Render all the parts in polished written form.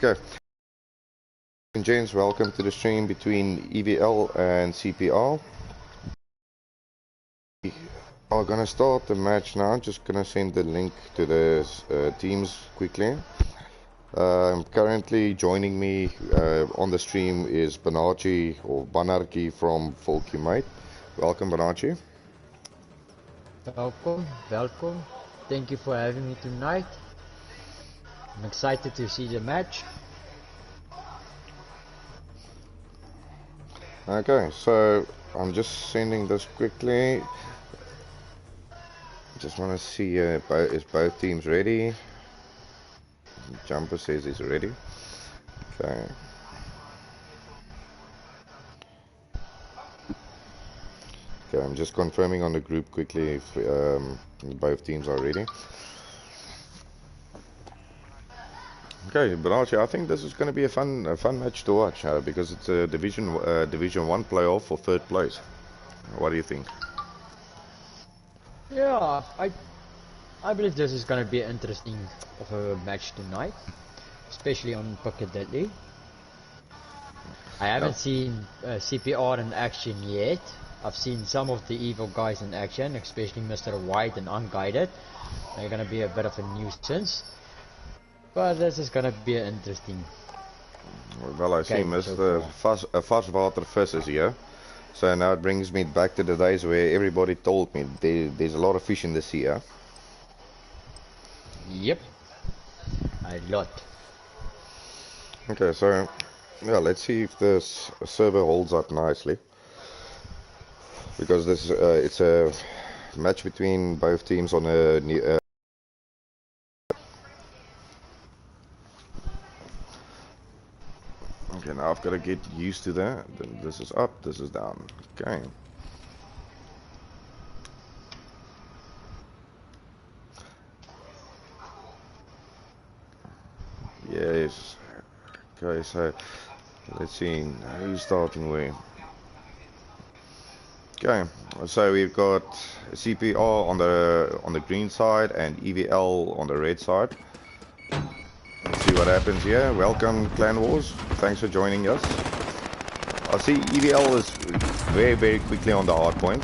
Okay. James, welcome to the stream between EVL and CPR. We are gonna start the match now. Just gonna send the link to the teams quickly. Currently joining me on the stream is Banarchi or Banarki from Volkymate. Welcome, Banarchi. Welcome. Thank you for having me tonight. I'm excited to see the match. Okay, so I'm just sending this quickly. Just want to see is both teams ready. Jumper says he's ready. Okay. Okay, I'm just confirming on the group quickly if both teams are ready. Okay, but actually, I think this is going to be a fun match to watch because it's a Division 1 playoff for third place. What do you think? Yeah, I believe this is going to be an interesting of a match tonight, especially on Piccadilly. I haven't seen CPR in action yet. I've seen some of the evil guys in action, especially Mr. White and Unguided. They're going to be a bit of a nuisance. But this is going to be interesting. Well, I see Mr. Varswater Vis is here. So now it brings me back to the days where everybody told me there's a lot of fish in the sea. Huh? Yep. A lot. Okay, so yeah, let's see if this server holds up nicely. Because this it's a match between both teams on a okay, now I've got to get used to that. This is up, this is down. Okay. Yes. Okay, so let's see who's starting where. Okay, so we've got CPR on the green side and EVL on the red side. Let's see what happens here. Welcome, Clan Wars. Thanks for joining us. I see EVL is very quickly on the hard point,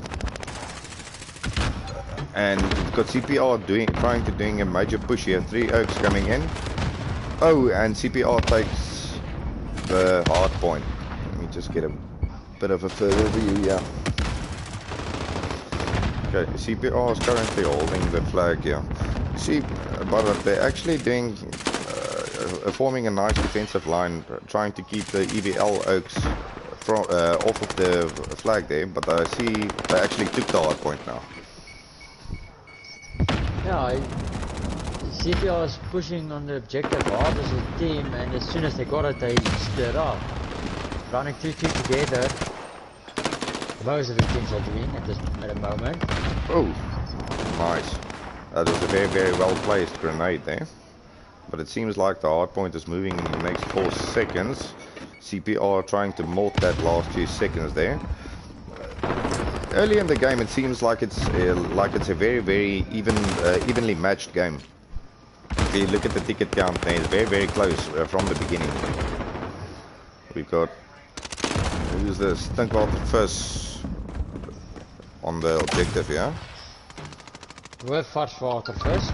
and we've got CPR trying to do a major push here. 3 Oaks coming in. Oh, and CPR takes the hard point. Let me just get a bit of a further view here. Okay, CPR is currently holding the flag here. See, but they're actually doing forming a nice defensive line, trying to keep the EVL Oaks from off of the flag there. But I see they actually took the hard point now. Yeah, CPR is pushing on the objective hard as a team, and as soon as they got it, they stood up. Running 2-2 together. Most of the teams are doing at the moment. Oh, nice. That was a very well placed grenade there. But it seems like the hard point is moving in the next 4 seconds. CPR trying to molt that last few seconds there. Early in the game, it seems like it's a very evenly matched game. If you look at the ticket count, there, it's very close from the beginning. We've got who's this? Stinkwater Vis on the objective, yeah? With Varswater first.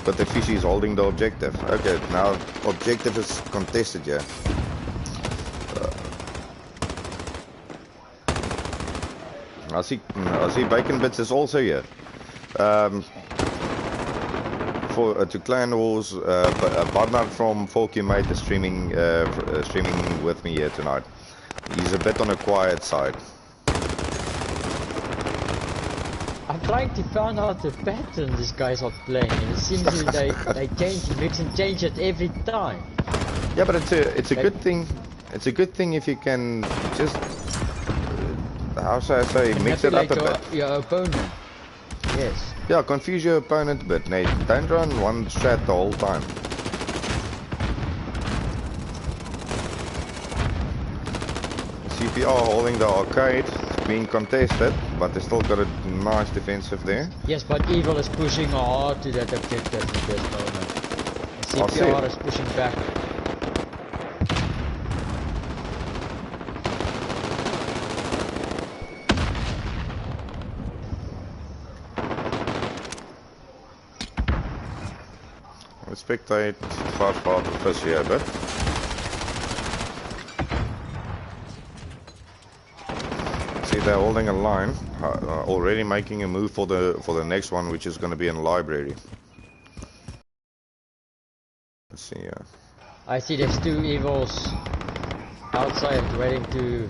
But the fish is holding the objective. Okay, now objective is contested, yeah. I see Bacon Bits is also here. To Clan Wars, Barnard from Volkymate is streaming with me here tonight. He's a bit on the quiet side. I'm trying to find out the pattern these guys are playing, and it seems they mix and change it every time. Yeah, but it's a good thing. It's a good thing if you can just how should I say, mix it up a bit. Your opponent. Yes. Yeah, confuse your opponent a bit. Nate, don't run one strat the whole time. CPR holding the arcade, being contested, but they still got a nice defensive there. Yes, but Evil is pushing hard to that objective at this moment. I see CPR it. is pushing back. We spectate fast part of this here a bit. See, they're holding a line, already making a move for the next one, which is going to be in the library. Let's see. I see there's two evils outside waiting to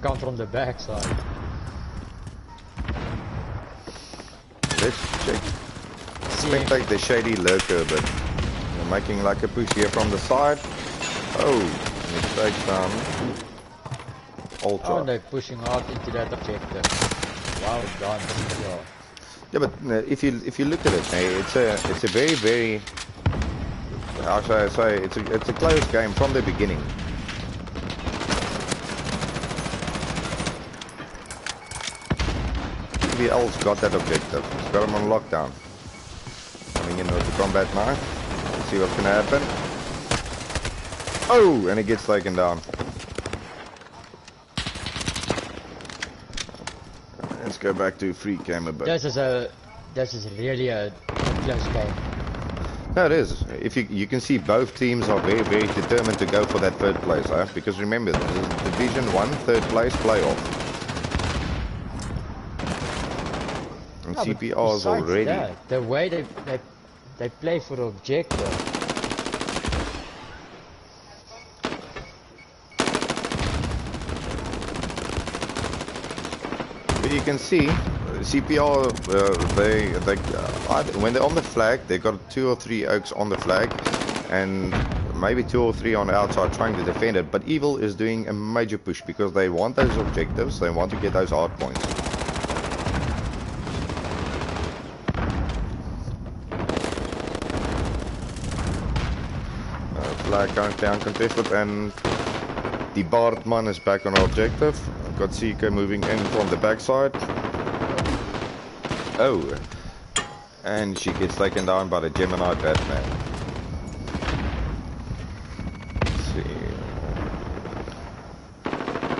come from the backside. Let's check. Spectate the shady lurker a bit. They're making like a push here from the side. Oh, mistake down. Ultra. Oh, they're pushing out into that objective. Well done, CPR. Yeah, but if you look at it, it's a very how should I say, it's a close game from the beginning. VL's got that objective. He's got him on lockdown. Coming in with the combat knife. Let's see what's gonna happen. Oh, and he gets taken down. Let's go back to free cam a bit. This is really a close game. No, it is. If you can see both teams are very determined to go for that third place, huh? Because remember, this is Division 1 third place playoff. And No, CPR is already. That, the way they play for the objective. But you can see CPR, when they're on the flag, they got 2 or 3 oaks on the flag, and maybe 2 or 3 on the outside trying to defend it. But Evil is doing a major push because they want those objectives, they want to get those hard points. Flag currently uncontested, and the Bartman is back on objective. I've got Seeker moving in from the backside. Oh, and she gets taken down by the Gemini Batman. Let's see.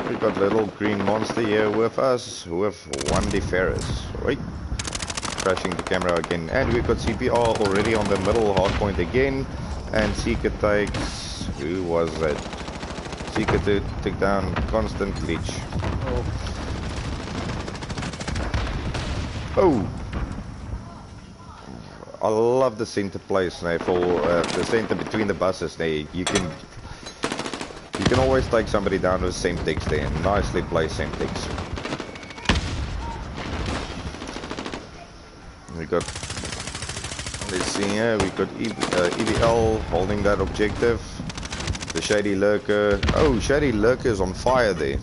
We've got little green monster here with us, with one Ferris. Wait, crashing the camera again. And we've got CPR already on the middle hard point again. And Seeker takes, who was that? Seeker took down Constant Glitch. Oh! I love the center place now for the center between the buses. There, you can always take somebody down with Semtex there. Nicely placed Semtex. We got. Let's see here. We got EVL holding that objective. The Shady Lurker. Oh, Shady Lurker is on fire there.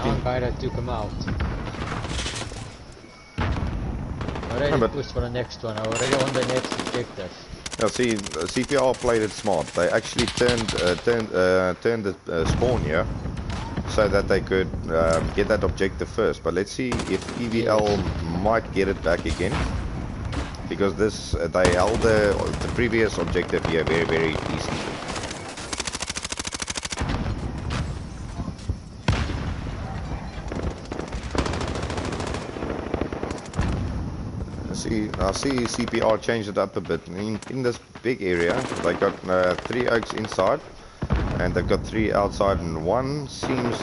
One guy that took him out. Already pushed for the next one. Already on the next objective. Now see, CPR played it smart. They actually turned the spawn here so that they could get that objective first. But let's see if EVL might get it back again, because this they held the previous objective here very decently. I see CPR changed it up a bit. In this big area, they got 3 oaks inside, and they've got 3 outside, and one seems.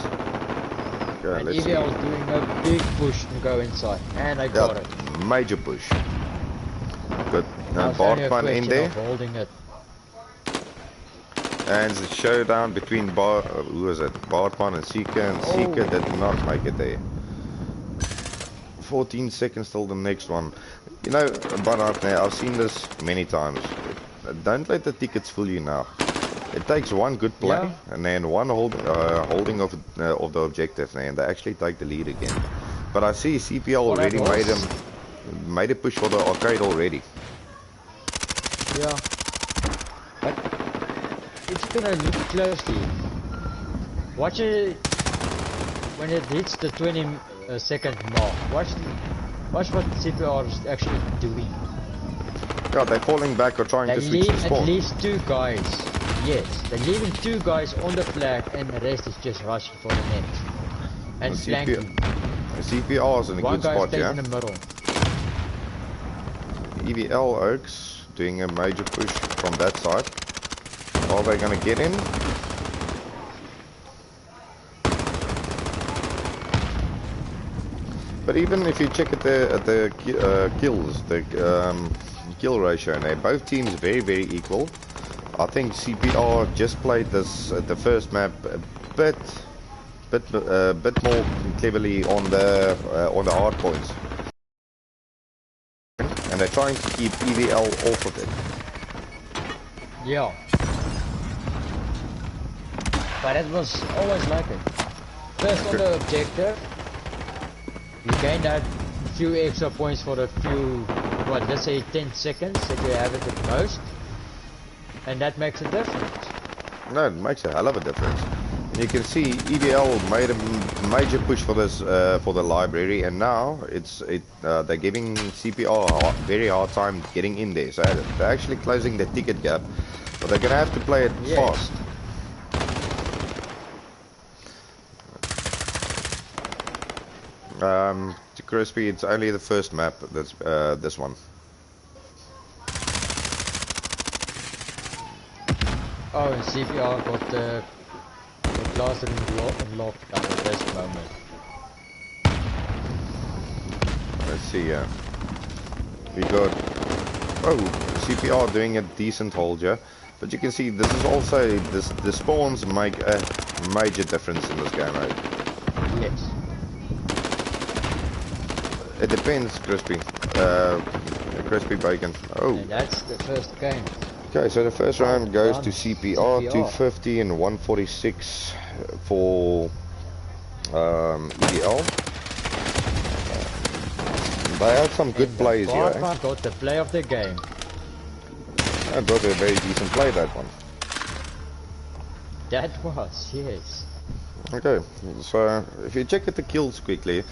Okay, and EVL is doing a big push to go inside, and I got it. Major push. Got Bartman in there. Holding it. And the showdown between who was it? Bartman and Seeker, and Seeker did not make it there. 14 seconds till the next one. You know, Barnard, now I've seen this many times. Don't let the tickets fool you now. It takes one good play and then one holding of the objective, and they actually take the lead again. But I see CPL already made a push for the arcade already. Yeah. But if you're gonna look closely, watch it when it hits the 20 second mark. Watch Watch what CPR is actually doing. Yeah, they're falling back or trying They to switch leave the at spawn. least 2 guys. Yes, they're leaving 2 guys on the flag and the rest is just rushing for the next. And flanking. CPR's in a One good guy spot, stays yeah? in the middle. EVL Oaks doing a major push from that side. Are they gonna get in? But even if you check at the kills, the kill ratio, and both teams very equal. I think CPR just played this the first map a bit more cleverly on the hard points, and they're trying to keep EVL off of it. Yeah. But it was always like it. First on the objective, you gain that few extra points for a few, what, let's say 10 seconds that you have it at most. And that makes a difference. No, it makes a hell of a difference. And you can see EVL made a major push for this for the library, and now they're giving CPR a very hard time getting in there. So they're actually closing the ticket gap, but they're gonna have to play it fast. To Crispy, it's only the first map that's this one. Oh, and CPR got the blaster unlocked at this moment. Let's see, we got, CPR doing a decent hold here, but you can see this is also, the spawns make a major difference in this game, right? Yes. It depends, Crispy. Crispy Bacon. Oh. And that's the first game. Okay, so the first round goes to CPR, 250 and 146 for EVL. They had some good plays here. Bartman got the play of the game. That was a very decent play, that one. That was, yes. Okay, so if you check at the kills quickly,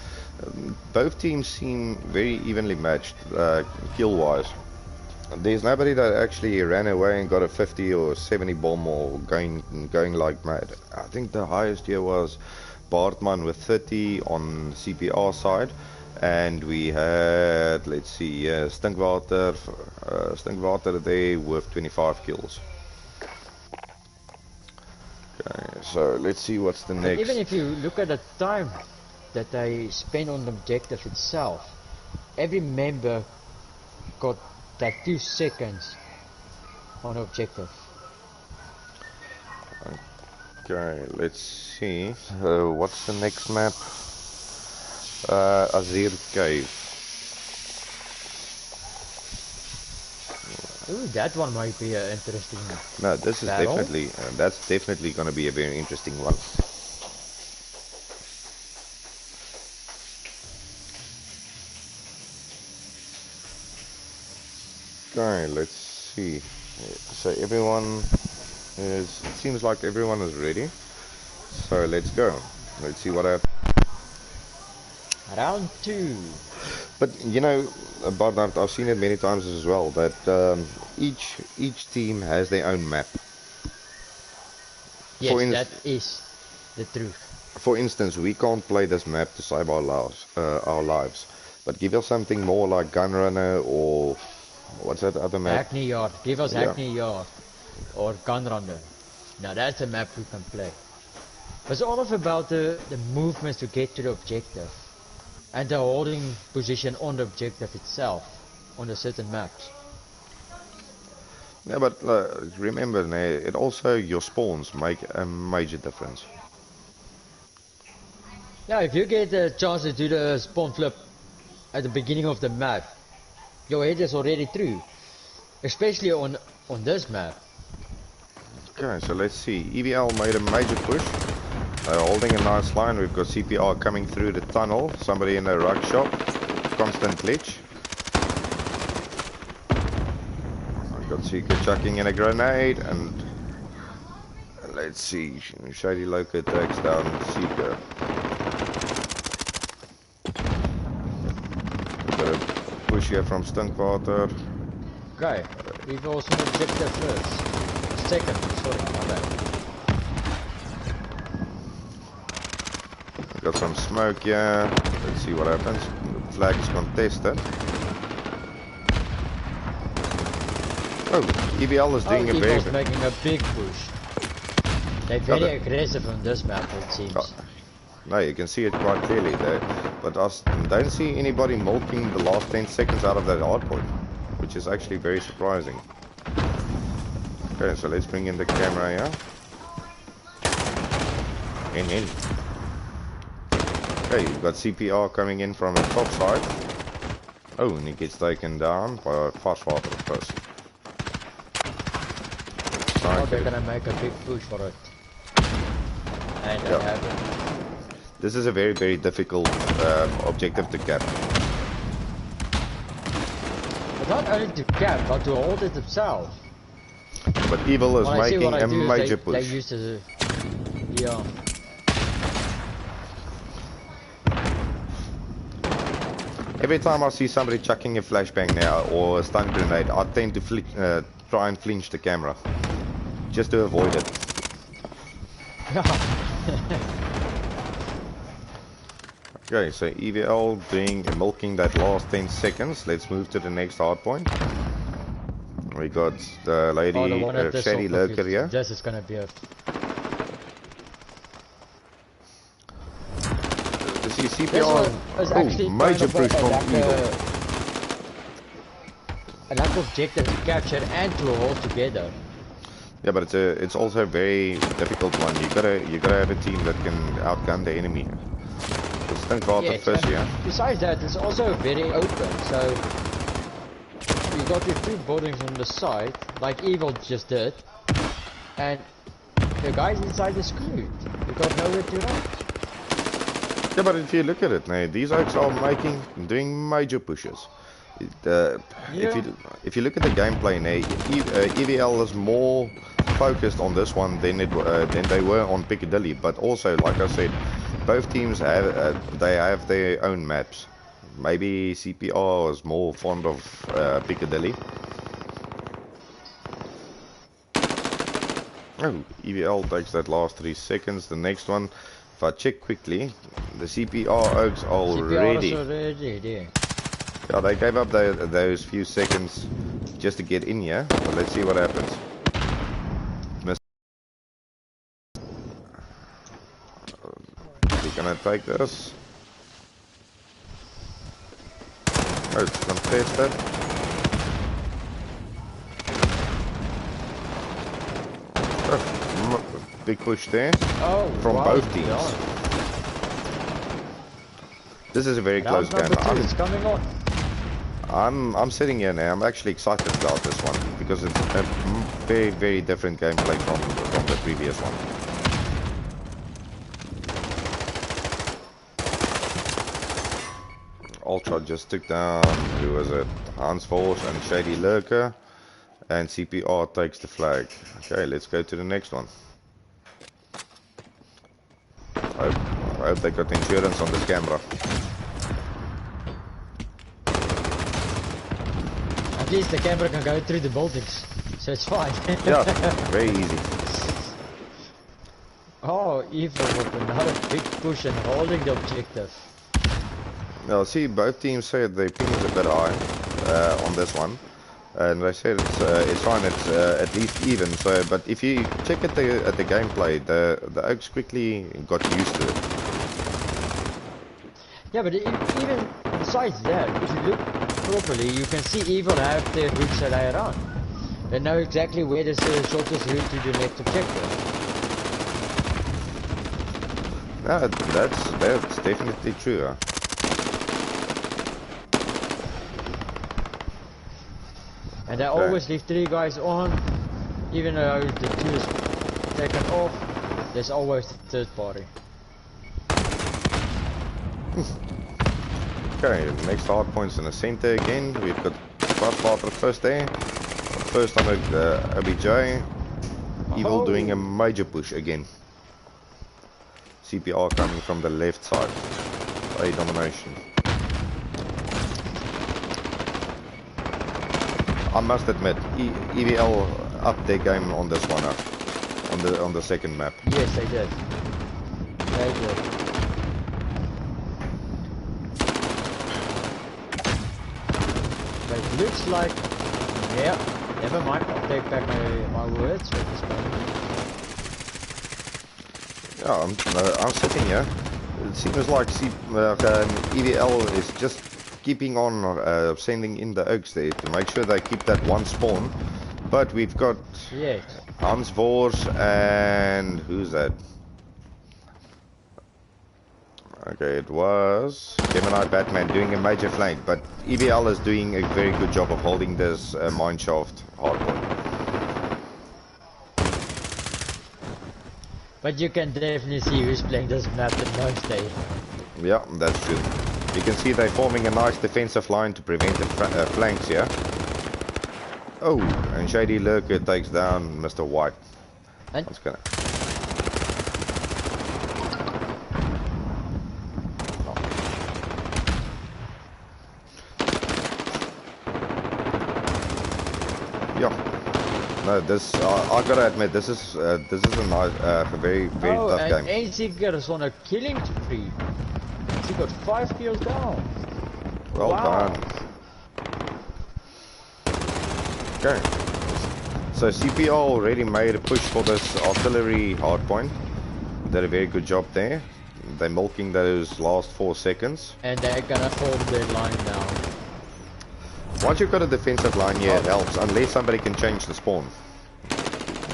both teams seem very evenly matched kill-wise. There's nobody that actually ran away and got a 50 or 70 bomb or going like mad. I think the highest here was Bartman with 30 on CPR side, and we had, let's see, Stinkwater there with 25 kills. Okay, so let's see what's the next. Even if you look at the time that they spend on the objective itself, every member got that 2 seconds on objective. Okay, let's see. What's the next map? Azir Cave. Ooh, that one might be an interesting. No, this is battle. definitely that's definitely going to be a very interesting one. Okay, let's see. So everyone is. It seems like everyone is ready. So let's go. Let's see what happens. Round 2. But you know, but I've seen it many times as well that each team has their own map. Yes, that is the truth. For instance, we can't play this map to save our lives. But give us something more like Gunrunner or what's that other map? Hackney Yard. Give us Hackney Yard or Gunrunner. Now that's a map we can play. It's all about the movements to get to the objective and the holding position on the objective itself on the certain maps. Yeah, but remember, it also your spawns make a major difference. Yeah, if you get a chance to do the spawn flip at the beginning of the map, your head is already through, especially on this map. Okay, so let's see. EVL made a major push. Holding a nice line. We've got CPR coming through the tunnel. Somebody in a rug shop. Constant glitch. I've got Seeker chucking in a grenade, and let's see. Shady Loco takes down Seeker. push here from Stinkwater. Okay, we've also objective first. Second, sorry, my bad. Got some smoke here. Let's see what happens. The flag is contested. Oh, EVL is doing a very... EVL's making a big push. They're very aggressive on this map, it seems. No, you can see it quite clearly there. But I don't see anybody milking the last 10 seconds out of that hardpoint, which is actually very surprising. Okay, so let's bring in the camera here. In. Okay, you've got CPR coming in from the top side. Oh, and he gets taken down by a fast water person. Oh, they're gonna make a big push for it. And they have it. This is a very, very difficult objective to cap. But not only to cap, but to hold it themselves. But Evil is making a major push. They used to, yeah. Every time I see somebody chucking a flashbang now or a stun grenade, I tend to try and flinch the camera. Just to avoid it. Okay, so EVL milking that last 10 seconds. Let's move to the next hardpoint. We got the lady, Shady Lurker here. This is gonna be a... You see CPR, major push from Evil. A lack of objective to capture and to hold together. Yeah, but it's also a very difficult one. You gotta have a team that can outgun the enemy. Yeah, first, besides that, it's also very open, so you got your two buildings on the side, like Evil just did, and the guys inside is screwed. You got nowhere to run. Yeah, but if you look at it now, these oaks are doing major pushes. If you look at the gameplay now, EVL is more focused on this one than they were on Piccadilly. But also, like I said, both teams have their own maps. Maybe CPR is more fond of Piccadilly. Oh, EVL takes that last 3 seconds. The next one, if I check quickly, the CPR oaks are already. Yeah, they gave up those few seconds just to get in here. But let's see what happens. We're gonna take this. Oh, it's contested. Oh, big push there from both teams. Yeah. This is a very close game. It's coming on. I'm sitting here now. I'm actually excited about this one because it's a very, very different gameplay from the previous one. Ultra just took down, who was it? Hans Force and Shady Lurker, and CPR takes the flag. Okay, let's go to the next one. I hope they got insurance on this camera. At least the camera can go through the buildings, so it's fine. Yeah, very easy. Oh, Evil with another big push and holding the objective. Now, see, both teams said their ping is a bit high on this one, and they said it's fine. It's at least even. So, but if you check at the gameplay, the Oaks quickly got used to it. Yeah, but even besides that, if you look properly, you can see Evil have their routes that are around. They know exactly where there's the shortest route to the next objective. Yeah, that's definitely true. Huh? And they always leave 3 guys on, even though the 2 is taken off, there's always the third party. Okay, next hard points in the center again. We've got Crossfather first there. First on the OBJ. Evil doing a major push again. CPR coming from the left side. A domination. I must admit, EVL upped their game on this one, on the second map. Yes, they did. They did. But it looks like, yeah, never mind, I'll take back my words at this moment. Yeah, I'm sitting here. It seems like EVL is just keeping on sending in the oaks there to make sure they keep that one spawn. But we've got Yes. Hans Vors and who's that? Okay, it was Gemini Batman doing a major flank, but EVL is doing a very good job of holding this mineshaft hardpoint. But you can definitely see who's playing this map the most, eh? Yeah, that's true. You can see they're forming a nice defensive line to prevent the flanks here. Oh, and Shady Lurker takes down Mr. White. And What's gonna... Yeah. No, this I gotta admit, this is a nice, very tough game. Oh, and Ainziger is on a killing spree. He got 5 kills down. Well wow. done. Okay. So CPR already made a push for this artillery hardpoint. Did a very good job there. They're milking those last 4 seconds. And they're gonna form their line now. Once you've got a defensive line here, it helps, unless somebody can change the spawn.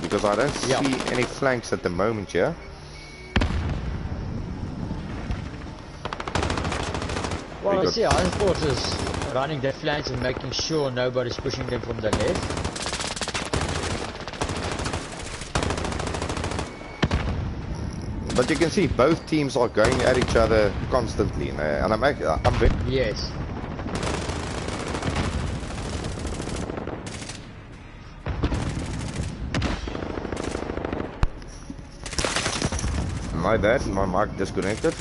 Because I don't see any flanks at the moment here. Well, I see Iron Force is running their flanks and making sure nobody's pushing them from the left. But you can see both teams are going at each other constantly, and I'm very... Yes. My bad, my mic disconnected.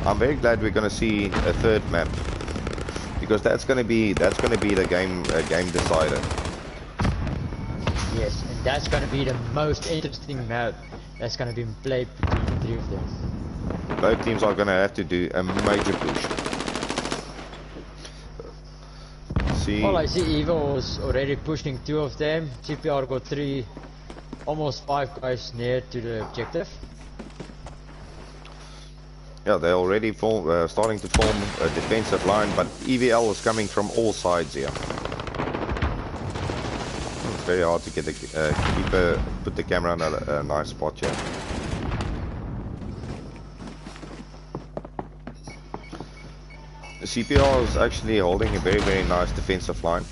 I'm very glad we're going to see a third map, because that's going to be the game decider. Yes, and that's going to be the most interesting map that's going to be played between the 3 of them. Both teams are going to have to do a major push. See. Well, I see Evil was already pushing 2 of them. CPR got 3, almost 5 guys near to the objective. Yeah, they're already starting to form a defensive line, but EVL is coming from all sides here. It's very hard to get put the camera in a nice spot here. The CPR is actually holding a very nice defensive line.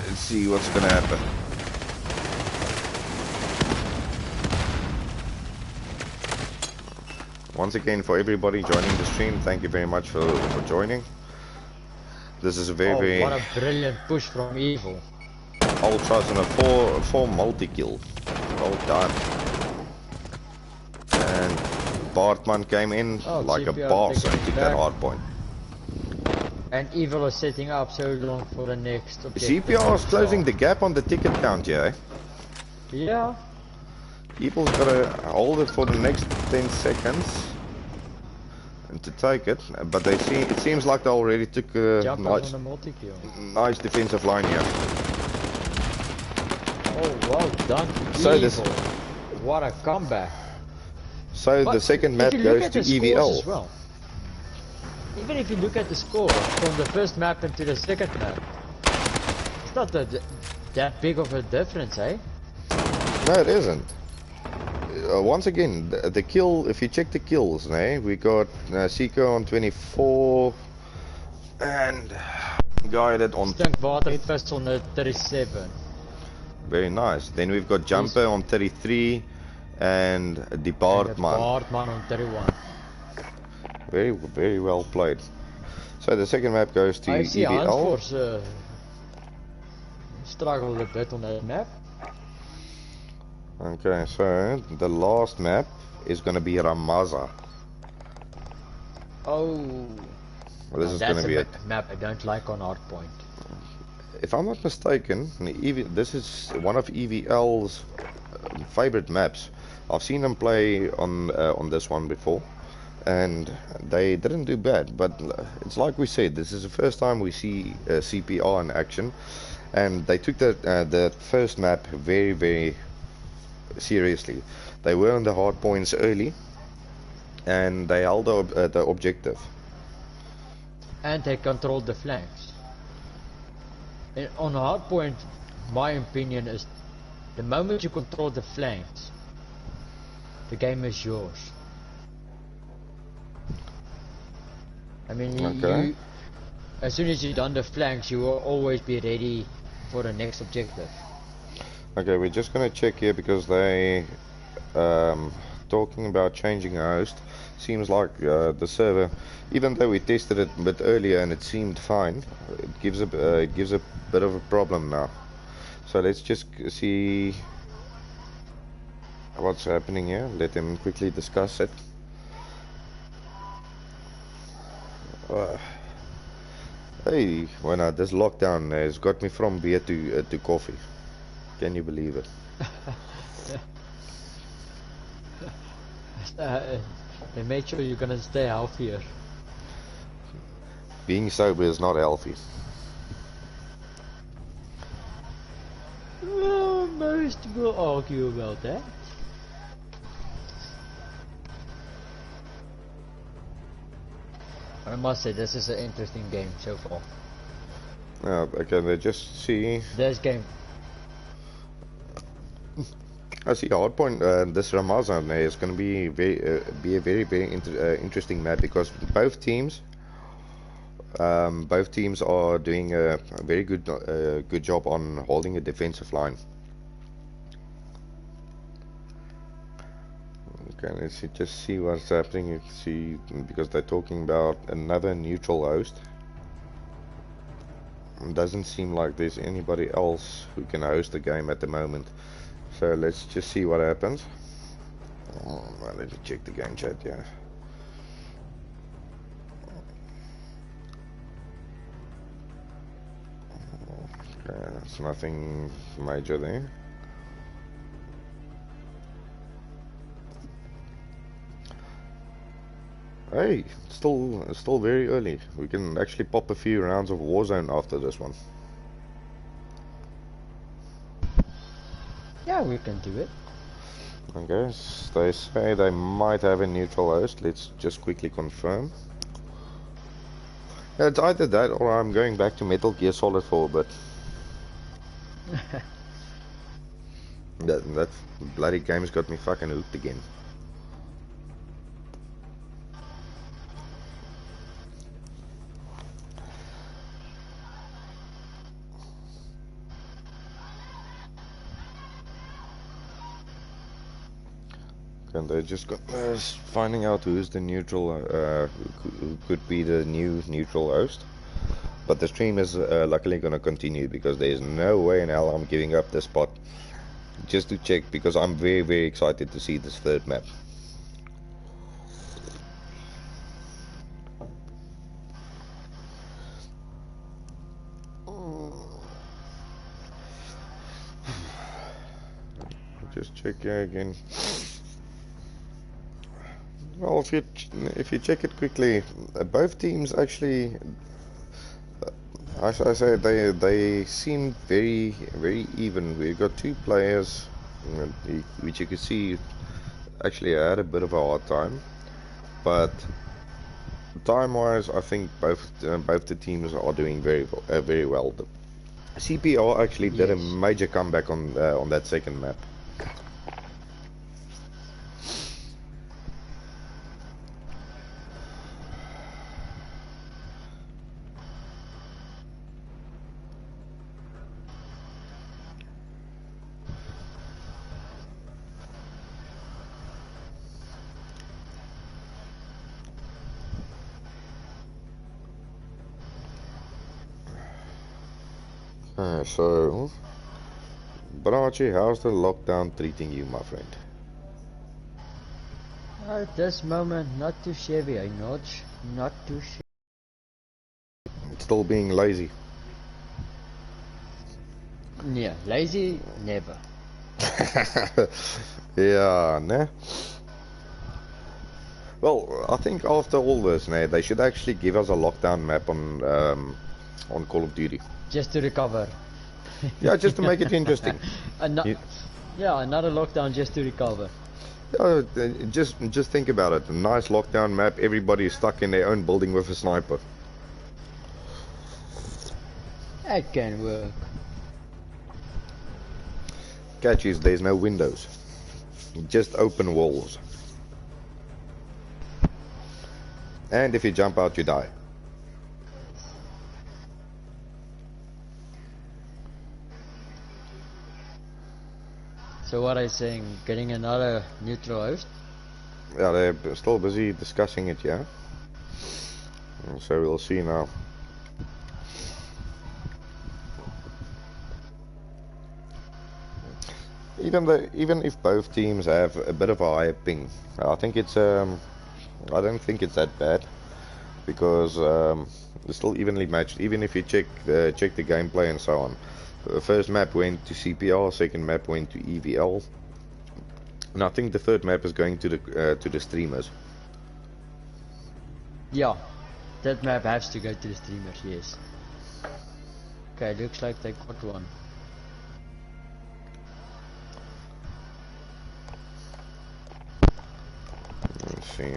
Let's see what's going to happen. Once again, for everybody joining the stream, thank you very much for joining. This is a very what a brilliant push from Evil. Ultras and a 4 multi-kill. Well done. And Bartman came in like CPR a boss and took that hard point. And Evil is setting up so long for the next objective. CPR is closing the gap on the ticket count, yeah? Yeah. Evil's got to hold it for the next 10 seconds and to take it, but they see it seems like they already took a nice defensive line here. Oh, well done, so Evil. What a comeback. So but the second map goes to EVL. As well. Even if you look at the score from the first map into the second map, it's not that big of a difference, eh? No, it isn't. Once again, the kill, if you check the kills, we got Seiko on 24 and Guided on Stinkwater first on 37. Very nice. Then we've got Jumper on 33 and Departman on 31. Very well played. So the second map goes to I see EVL. Force struggled a bit on that map. Okay, so the last map is going to be Ramaza. Oh, well, this is going to be a map I don't like on Hardpoint. if I'm not mistaken, this is one of EVL's favorite maps. I've seen them play on this one before, and they didn't do bad. But it's like we said, this is the first time we see CPR in action, and they took that first map very, very seriously. They were on the hard points early, and they held the objective. And they controlled the flanks. And on hard point, my opinion is, the moment you control the flanks, the game is yours. I mean, Okay. you, as soon as you've done the flanks, you will always be ready for the next objective. Okay, we're just gonna check here because they talking about changing a host. Seems like the server, even though we tested it a bit earlier and it seemed fine, it gives a bit of a problem now. So let's just see what's happening here. Let them quickly discuss it. Hey, this lockdown has got me from beer to coffee. Can you believe it? They made sure you're gonna stay healthier. Being sober is not healthy. Well, most will argue about that. I must say, this is an interesting game so far. Okay, they just see. This game. I see hardpoint. This Ramazan is going to be a very interesting map because both teams are doing a very good job on holding a defensive line. Okay, let's just see what's happening. You see, because they're talking about another neutral host. It doesn't seem like there's anybody else who can host the game at the moment. So let's just see what happens. Oh, well, let me check the game chat, yeah. Okay, there's nothing major there. Hey, still very early. We can actually pop a few rounds of Warzone after this one. Yeah, we can do it. Okay, they say they might have a neutral host. Let's just quickly confirm. Yeah, it's either that or I'm going back to Metal Gear Solid 4, but that bloody game's got me fucking hooked again. And they just got finding out who's the neutral, who could be the new neutral host. But the stream is luckily going to continue because there is no way in hell I'm giving up this spot just to check, because I'm very excited to see this third map. Just check here again. Well, if you check it quickly, both teams actually, I say they seem very even. We've got two players, which you can see actually had a bit of a hard time, but time-wise, I think both the teams are doing very well. The CPR actually did a major comeback on that second map. So, Barachi, how's the lockdown treating you, my friend? At this moment, not too shabby, I know. Not too shabby. Still being lazy. Yeah, lazy, never. Yeah, nah. Well, I think after all this, nah, they should actually give us a lockdown map on Call of Duty. Just to recover. Yeah, just to make it interesting. You, Yeah, another lockdown just to recover. just think about it. A nice lockdown map. Everybody is stuck in their own building with a sniper. That can work. Catch is there's no windows, just open walls. And if you jump out, you die. So what I saying, getting another neutral host? Yeah, they're still busy discussing it, yeah. So we'll see now. Even if both teams have a bit of a higher ping, I think it's I don't think it's that bad because it's still evenly matched. Even if you check the gameplay and so on. The first map went to CPR, second map went to EVL, and I think the third map is going to the streamers. Yeah, that map has to go to the streamers, yes. Okay, looks like they got one. Let's see.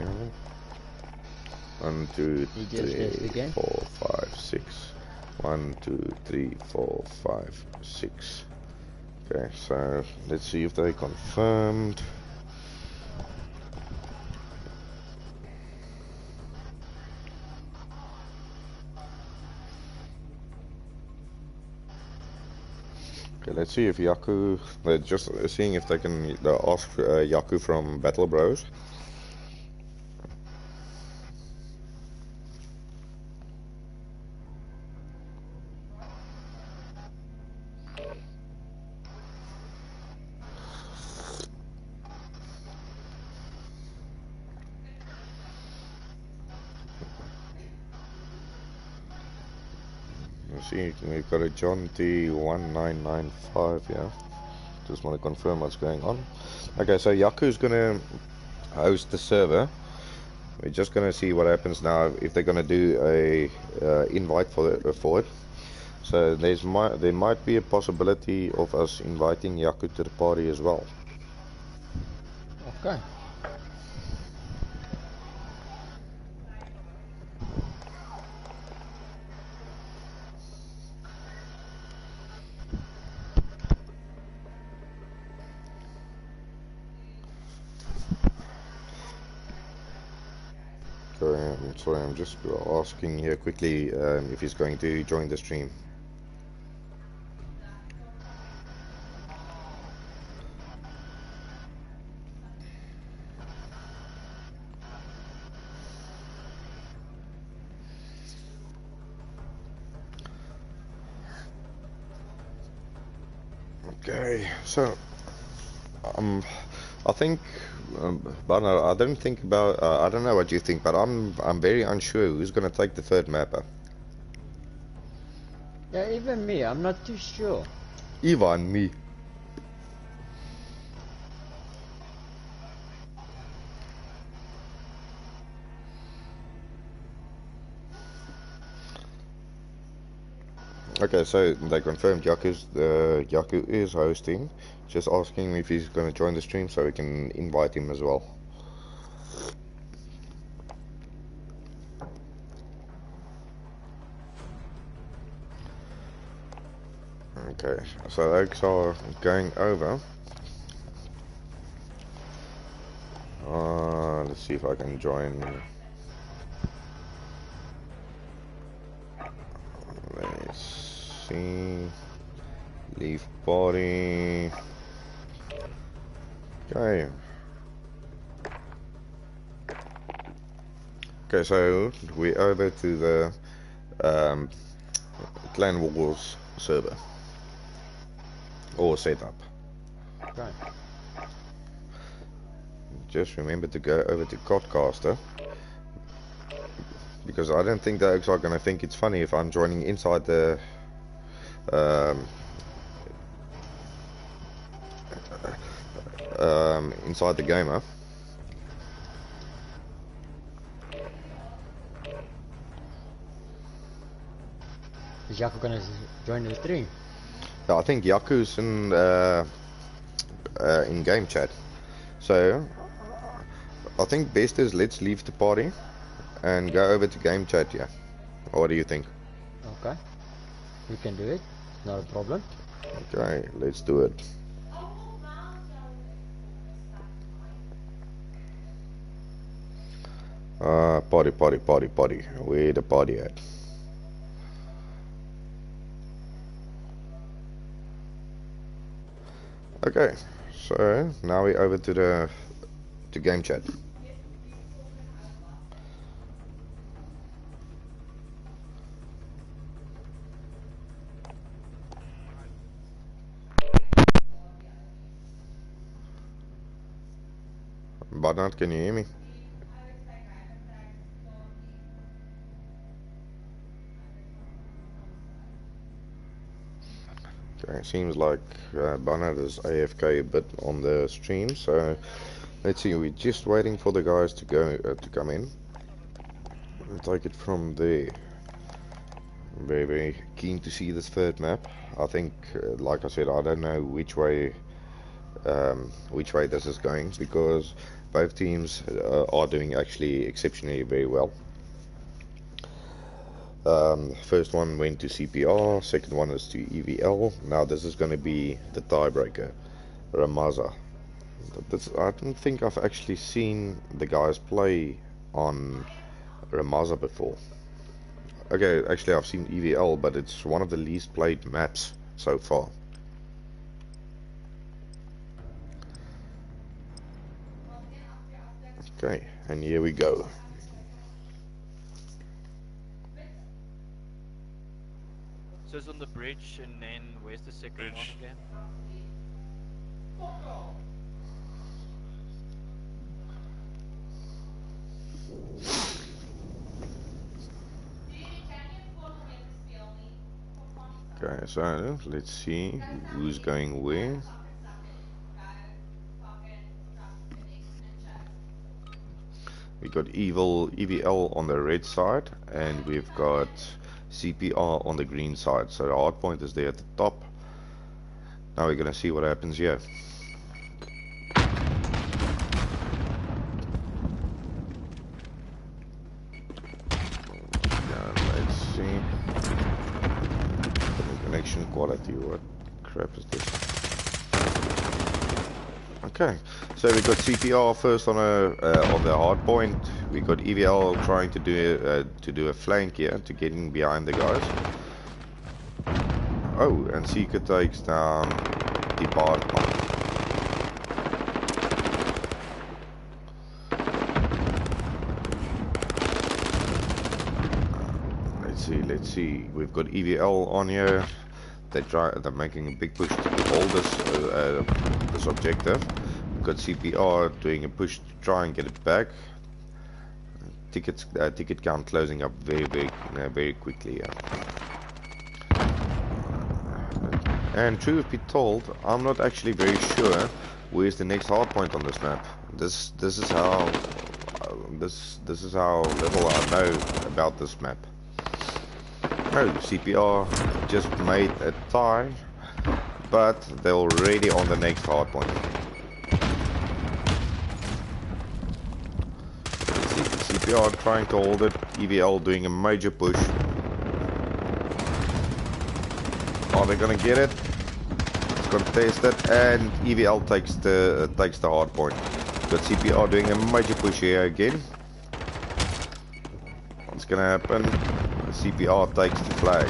1, 2, 3, 4, 5, 6. 1, 2, 3, 4, 5, 6. Okay, so let's see if they confirmed. Okay, let's see if Yaku. They're just seeing if they can ask Yaku from Battle Bros. See, we've got a John T1995, yeah. Just want to confirm what's going on. Okay, so Yaku's gonna host the server. We're just gonna see what happens now if they're gonna do a invite for it. So there might be a possibility of us inviting Yaku to the party as well. Okay. Sorry, I'm just asking here quickly if he's going to join the stream. Okay, so I think, but I don't think about. I don't know what you think, but I'm very unsure who's going to take the third mapper. Yeah, even me, I'm not too sure. Even me. Okay, so they confirmed Yaku is hosting. Just asking if he's going to join the stream so we can invite him as well. Okay, so oaks are going over. Let's see if I can join. Let's see. Leave party. Okay. Okay, so we're over to the Clan Wars server or setup. Right. Just remember to go over to Codcaster because I don't think the oaks are going to think it's funny if I'm joining inside the inside the game, huh? Is Jaco gonna join the stream? Yeah, I think Yaku's in game chat. So I think best is let's leave the party and go over to game chat, yeah. What do you think? Okay, we can do it. Not a problem. Okay, let's do it. Party. Where the party at? Okay, so now we're over to game chat. Barnard, can you hear me? Okay, seems like Barnard is AFK a bit on the stream, so let's see. We're just waiting for the guys to come in. We'll take it from there. Very keen to see this third map. I think, like I said, I don't know which way this is going, because both teams are doing actually exceptionally very well. First one went to CPR, second one is to EVL. Now this is going to be the tiebreaker, Ramaza. I don't think I've actually seen the guys play on Ramaza before. Okay, actually I've seen EVL, but it's one of the least played maps so far. Okay, and here we go. So it's on the bridge, and then where's the second one again? Okay, so let's see who's going where. We got EVL on the red side, and we've got CPR on the green side. So the hard point is there at the top. Now we're gonna see what happens here. Let's see. The connection quality, what crap is this? Okay, so we got CPR first on the hard point. We got EVL trying to do a flank here to get in behind the guys. Oh, and Seeker takes down the bar. Let's see. We've got EVL on here. They're making a big push to hold this objective. We've got CPR doing a push to try and get it back. Ticket count closing up very quickly. And truth be told, I'm not actually very sure where's the next hard point on this map. This is how little I know about this map. Oh, CPR just made a tie, but they're already on the next hard point. CPR trying to hold it, EVL doing a major push. Are they gonna get it? It's contested, and EVL takes the hard point. Got CPR doing a major push here again. What's gonna happen? CPR takes the flag.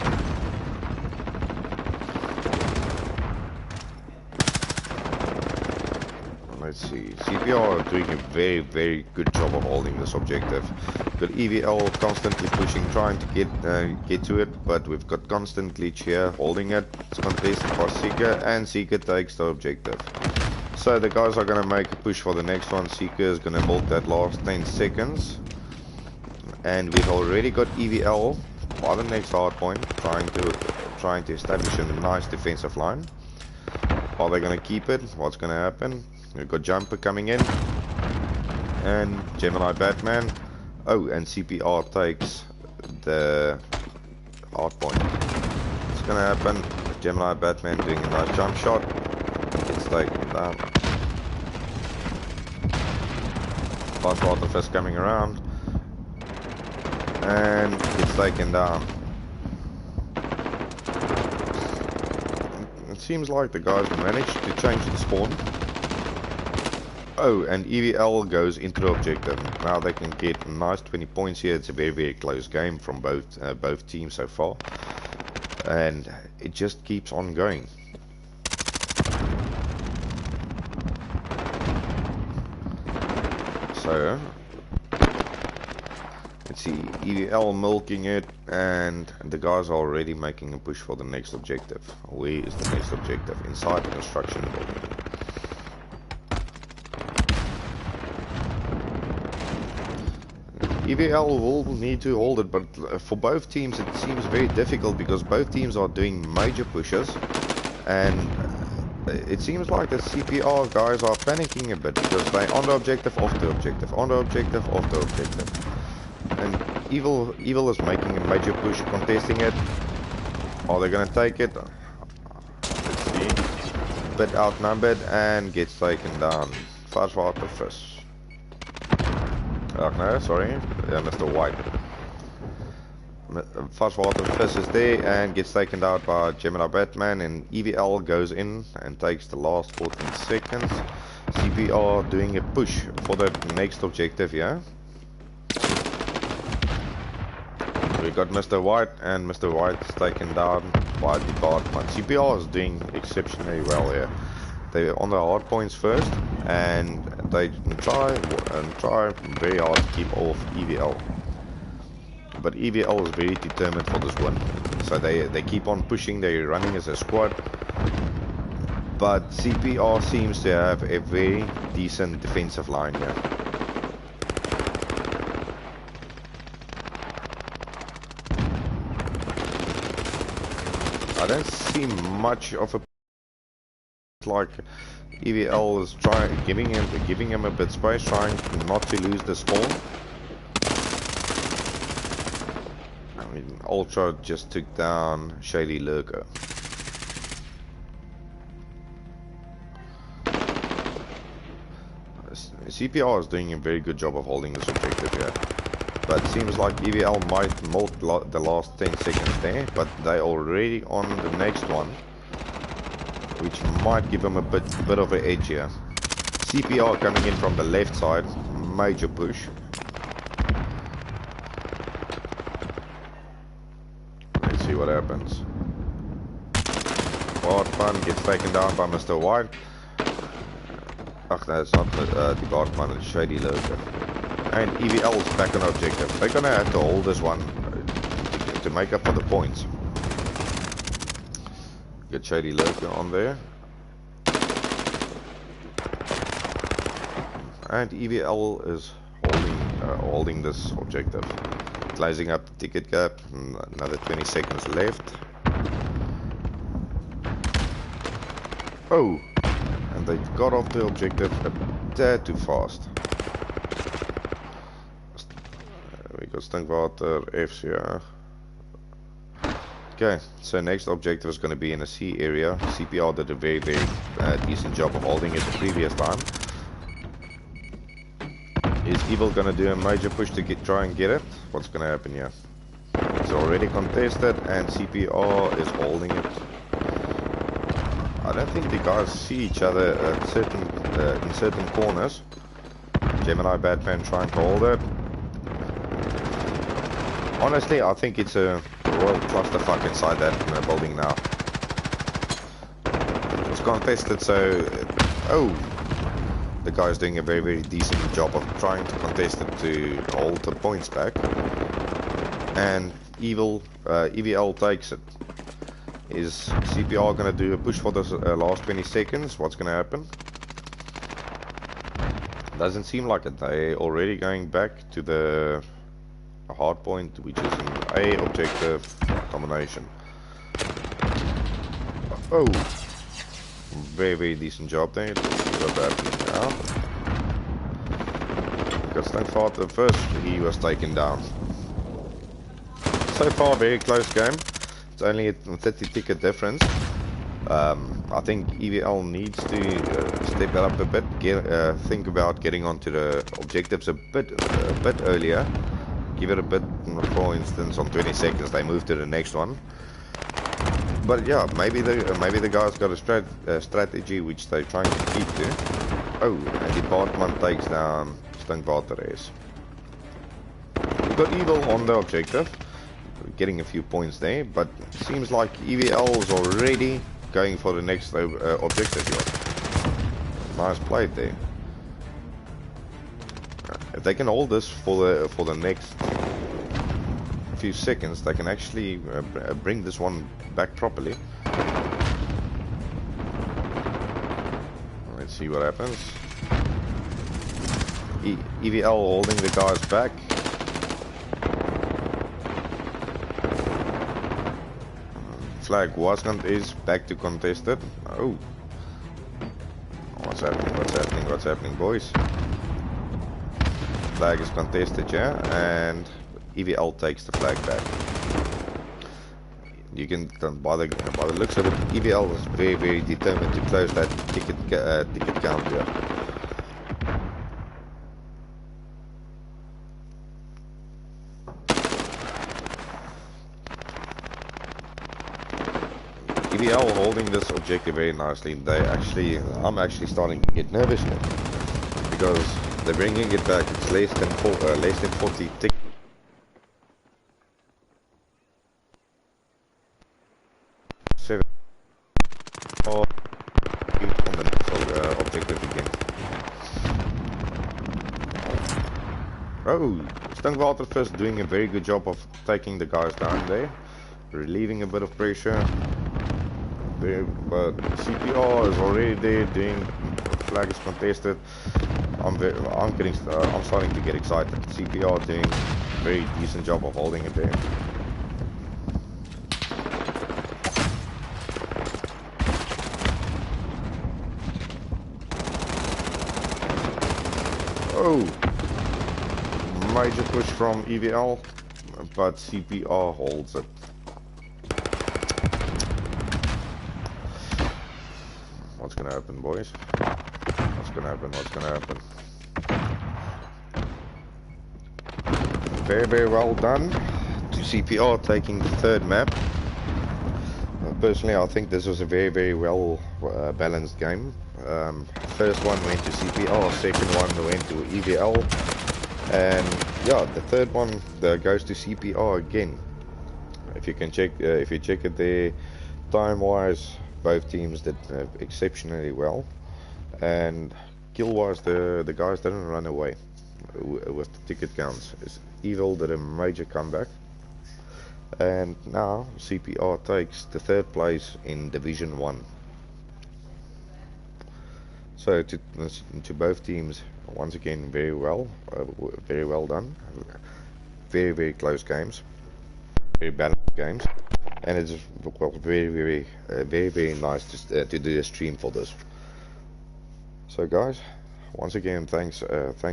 Let's see. CPR are doing a very good job of holding this objective. Got EVL constantly pushing, trying to get to it, but we've got constantly Cheer holding it. It's contested by Seeker, and Seeker takes the objective. So the guys are gonna make a push for the next one. Seeker is gonna milk that last 10 seconds. And we've already got EVL by the next hard point, trying to establish a nice defensive line. Are they gonna keep it? What's gonna happen? We've got Jumper coming in. And Gemini Batman. Oh, and CPR takes the hard point. What's gonna happen? Gemini Batman doing a nice jump shot. It's taken down. Fast Water Fist coming around. And it's taken down. It seems like the guys managed to change the spawn. Oh, and EVL goes into the objective. Now they can get a nice 20 points here. It's a very, very close game from both teams so far. And it just keeps on going. So, let's see, EVL milking it, and the guys are already making a push for the next objective. Where is the next objective? Inside the construction building. EVL will need to hold it, but for both teams it seems very difficult because both teams are doing major pushes, and it seems like the CPR guys are panicking a bit because they're on the objective, off the objective, on the objective, off the objective. And Evil is making a major push, contesting it. Are they gonna take it? Let's see. Bit outnumbered and gets taken down. Fast Water Fist. Oh no, sorry, Mr. White. Fast Water Fist is there and gets taken out by Gemini Batman, and EVL goes in and takes the last 14 seconds. CPR doing a push for the next objective here. We got Mr. White, and Mr. White is taken down by the Department. CPR is doing exceptionally well here. They're on the hard points first, and they try very hard to keep off EVL. But EVL is very determined for this win. So they keep on pushing, they're running as a squad. But CPR seems to have a very decent defensive line here. I don't see much of a like EVL is giving him a bit space, trying not to lose the spawn. I mean, Ultra just took down Shady Lurker. CPR is doing a very good job of holding this objective here. But it seems like EVL might milk the last 10 seconds there, but they're already on the next one, which might give them a bit of an edge here. CPR coming in from the left side, major push. Let's see what happens. Hard Fun gets taken down by Mr. White. Ach, no, it's not the Guardman, it's Shady Lurker. And EVL is back on objective. They're gonna have to hold this one to make up for the points. Get Shady Lurker on there. And EVL is holding this objective. Closing up the ticket gap. Another 20 seconds left. Oh! And they got off the objective a tad too fast. We got Stinkwater F's here. Okay, so next objective is going to be in a C area. CPR did a very, very decent job of holding it the previous time. Is Evil going to do a major push to try and get it? What's going to happen here? It's already contested and CPR is holding it. I don't think the guys see each other at in certain corners. Gemini Batman trying to hold it. Honestly, I think it's a royal clusterfuck inside that building now. It's contested, so... Oh! The guy's doing a very, very decent job of trying to contest it to hold the points back. And EVL takes it. Is CPR going to do a push for the last 20 seconds? What's going to happen? Doesn't seem like it. They're already going back to the hard point, which is an A objective domination. Oh! very decent job there. Let's see what's happening now. Got Stunkvater first, he was taken down. So far, very close game. It's only a 30 ticket difference. I think EVL needs to step it up a bit. Think about getting onto the objectives a bit earlier. Give it a bit, for instance, on 20 seconds they move to the next one. But yeah, maybe the guys got a strategy which they're trying to keep to. Oh, and Department takes down Stunkvater. We've got Evil on the objective, getting a few points there, but it seems like EVL is already going for the next objective here. Nice play there. If they can hold this for the next few seconds, they can actually bring this one back properly. Let's see what happens. EVL holding the guys back. Flag is back to contested. Oh, what's happening, boys? Flag is contested, yeah, and EVL takes the flag back. You can, by the looks of it, EVL is very determined to close that ticket count here. EVL holding this objective very nicely. I'm actually starting to get nervous now because they're bringing it back. It's less than 40 tickets. On the next objective again. Oh, Stunkvater first doing a very good job of taking the guys down there, relieving a bit of pressure. But CPR is already there, doing flag is contested. I'm starting to get excited. CPR doing a very decent job of holding it there. Oh, major push from EVL, but CPR holds it. What's gonna happen, boys? What's gonna happen? Very well done to CPR taking the third map. Personally, I think this was a very well balanced game. First one went to CPR, second one went to EVL, and yeah, the third one goes to CPR again. If you can check, if you check it there, time-wise, both teams did exceptionally well, and kill-wise, the guys didn't run away with the ticket counts. Evil did a major comeback, and now CPR takes the third place in Division 1. So to both teams, once again, very well done. Very close games, very balanced games, and it's very nice to do a stream for this. So guys, once again, thanks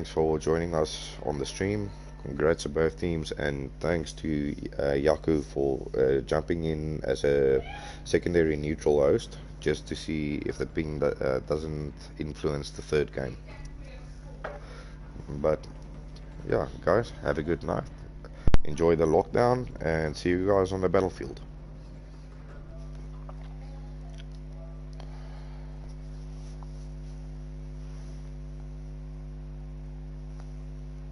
for joining us on the stream. Congrats to both teams, and thanks to Yaku for jumping in as a secondary neutral host, just to see if the ping doesn't influence the third game. But yeah, guys, have a good night. Enjoy the lockdown, and see you guys on the battlefield.